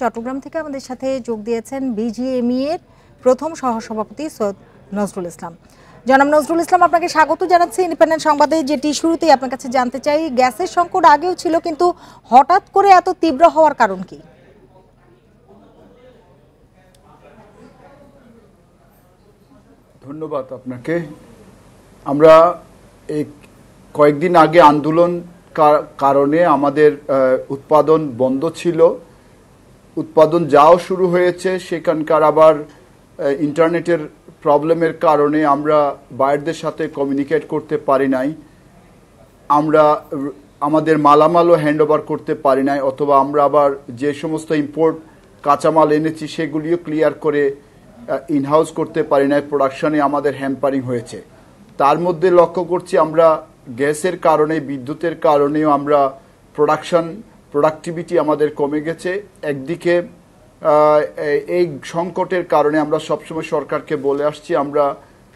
চট্টগ্রাম থেকে আমাদের সাথে যোগ দিয়েছেন বিজিএমই এর প্রথম সহসভাপতি সৈয়দ নজরুল ইসলাম। জনাব নজরুল ইসলাম, আপনাকে স্বাগত জানাচ্ছি ইন্ডিপেন্ডেন্ট সংবাদে। যেটি শুরুতেই আপনার কাছে জানতে চাই, গ্যাসের সংকট আগেও ছিল, কিন্তু হঠাৎ করে এত তীব্র হওয়ার কারণ কি? ধন্যবাদ আপনাকে। আমরা এই কয়েকদিন আগে আন্দোলন কারণে আমাদের উৎপাদন বন্ধ ছিল, উৎপাদন যাও শুরু হয়েছে, সেখানকার আবার ইন্টারনেটের প্রবলেমের কারণে আমরা বাইরের সাথে কমিউনিকেট করতে পারি নাই, আমরা আমাদের মালামালও হ্যান্ড ওভার করতে পারি নাই, অথবা আমরা আবার যে সমস্ত ইম্পোর্ট কাঁচামাল এনেছি সেগুলিও ক্লিয়ার করে ইনহাউস করতে পারি নাই। প্রোডাকশনে আমাদের হ্যাম্পারিং হয়েছে। তার মধ্যে লক্ষ্য করছি আমরা গ্যাসের কারণে, বিদ্যুতের কারণেও আমরা প্রোডাক্টিভিটি আমাদের কমে গেছে। একদিকে এই সংকটের কারণে আমরা সবসময় সরকারকে বলে আসছি আমরা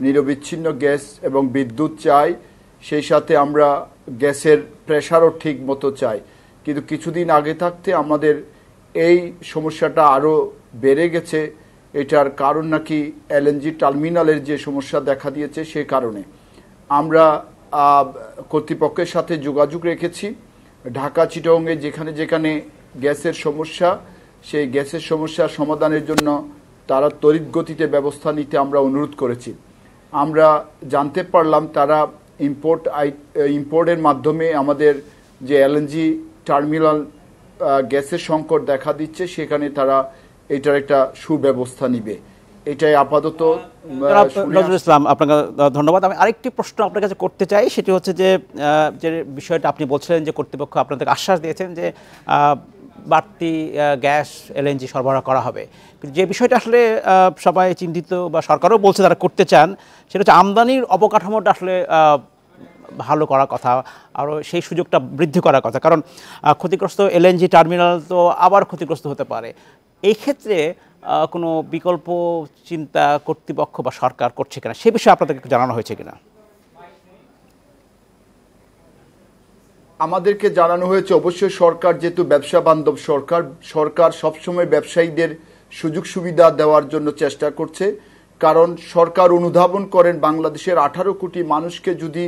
নিরবিচ্ছিন্ন গ্যাস এবং বিদ্যুৎ চাই, সেই সাথে আমরা গ্যাসের প্রেশারও ঠিক মতো চাই। কিন্তু কিছুদিন আগে থাকতে আমাদের এই সমস্যাটা আরও বেড়ে গেছে। এটার কারণ নাকি এলএনজি টার্মিনালের যে সমস্যা দেখা দিয়েছে সে কারণে। আমরা কর্তৃপক্ষের সাথে যোগাযোগ রেখেছি। ঢাকা চিটাগংয়ে যেখানে যেখানে গ্যাসের সমস্যা, সেই গ্যাসের সমস্যার সমাধানের জন্য তারা তড়িৎ গতিতে ব্যবস্থা নিতে আমরা অনুরোধ করেছি। আমরা জানতে পারলাম তারা ইম্পোর্টের মাধ্যমে আমাদের যে এলএনজি টার্মিনাল গ্যাসের সংকট দেখা দিচ্ছে, সেখানে তারা এটার একটা সুব্যবস্থা নিবে। এটাই আপাতত। নজরুল ইসলাম, আপনাকে ধন্যবাদ। আমি আরেকটি প্রশ্ন আপনার কাছে করতে চাই, সেটি হচ্ছে যে বিষয়টা আপনি বলছিলেন যে কর্তৃপক্ষ আপনাদের আশ্বাস দিয়েছেন যে বাড়তি গ্যাস এলএনজি সরবরাহ করা হবে, কিন্তু যে বিষয়টা আসলে সবাই চিন্তিত বা সরকারও বলছে তারা করতে চান, সেটা হচ্ছে আমদানির অবকাঠামোটা আসলে ভালো করার কথা, আরও সেই সুযোগটা বৃদ্ধি করার কথা। কারণ ক্ষতিগ্রস্ত এলএনজি টার্মিনাল তো আবার ক্ষতিগ্রস্ত হতে পারে। এই ক্ষেত্রে কোনো বিকল্প চিন্তা কর্তৃপক্ষ বা সরকার করছে কিনা, সে বিষয়ে আপনাদেরকে জানানো হয়েছে কিনা? আমাদেরকে জানানো হয়েছে। অবশ্যই সরকার যেহেতু ব্যবসা বান্ধব সরকার সবসময় ব্যবসায়ীদের সুযোগ সুবিধা দেওয়ার জন্য চেষ্টা করছে। কারণ সরকার অনুধাবন করেন বাংলাদেশের 18 কোটি মানুষকে যদি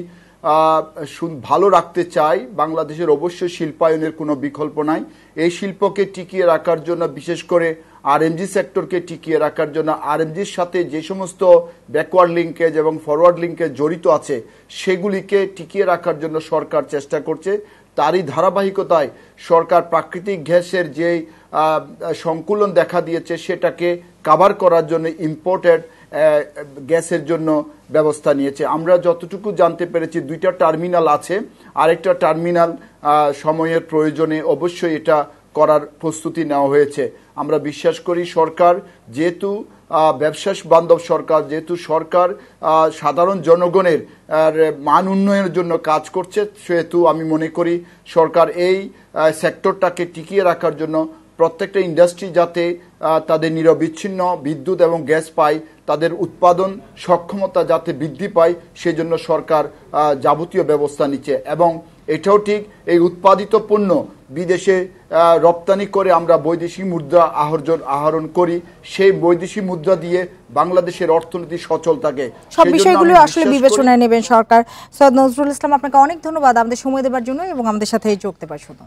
ভালো রাখতে চায়, বাংলাদেশের অবশ্যই শিল্পায়নের কোনো বিকল্প নাই। এই শিল্পকে টিকিয়ে রাখার জন্য, বিশেষ করে আরএমজি সেক্টরকে টিকিয়ে রাখার জন্য, আরএমজির সাথে যে সমস্ত ব্যাকওয়ার্ড লিঙ্কেজ এবং ফরওয়ার্ড লিঙ্কেজ জড়িত আছে সেগুলিকে টিকিয়ে রাখার জন্য সরকার চেষ্টা করছে। তারই ধারাবাহিকতায় সরকার প্রাকৃতিক গ্যাসের যে সংকুলন দেখা দিয়েছে সেটাকে কাভার করার জন্য ইম্পোর্টেড গ্যাসের জন্য ব্যবস্থা নিয়েছে। আমরা যতটুকু জানতে পেরেছি 2টা টার্মিনাল আছে, আরেকটা টার্মিনাল সময়ের প্রয়োজনে অবশ্যই এটা করার প্রস্তুতি নেওয়া হয়েছে। আমরা বিশ্বাস করি সরকার যেহেতু ব্যবসা বান্ধব সরকার, যেহেতু সরকার সাধারণ জনগণের মান উন্নয়নের জন্য কাজ করছে, সেহেতু আমি মনে করি সরকার এই সেক্টরটাকে টিকিয়ে রাখার জন্য প্রত্যেকটা ইন্ডাস্ট্রি যাতে তাদের নিরবিচ্ছিন্ন বিদ্যুৎ এবং গ্যাস পায়, তাদের উৎপাদন সক্ষমতা যাতে বৃদ্ধি পায়, সেজন্য সরকার যাবতীয় ব্যবস্থা নিচ্ছে। এবং এটাও ঠিক, এই উৎপাদিত পণ্য বিদেশে রপ্তানি করে আমরা বৈদেশিক মুদ্রা আহরণ করি, সেই বৈদেশিক মুদ্রা দিয়ে বাংলাদেশের অর্থনীতি সচল থাকে। সব বিষয়গুলো আসলে বিবেচনায় নেবেন সরকার। সৈয়দ নজরুল ইসলাম, আপনাকে অনেক ধন্যবাদ আমাদের সময় দেওয়ার জন্য এবং আমাদের সাথে যোগ দেওয়ার জন্য।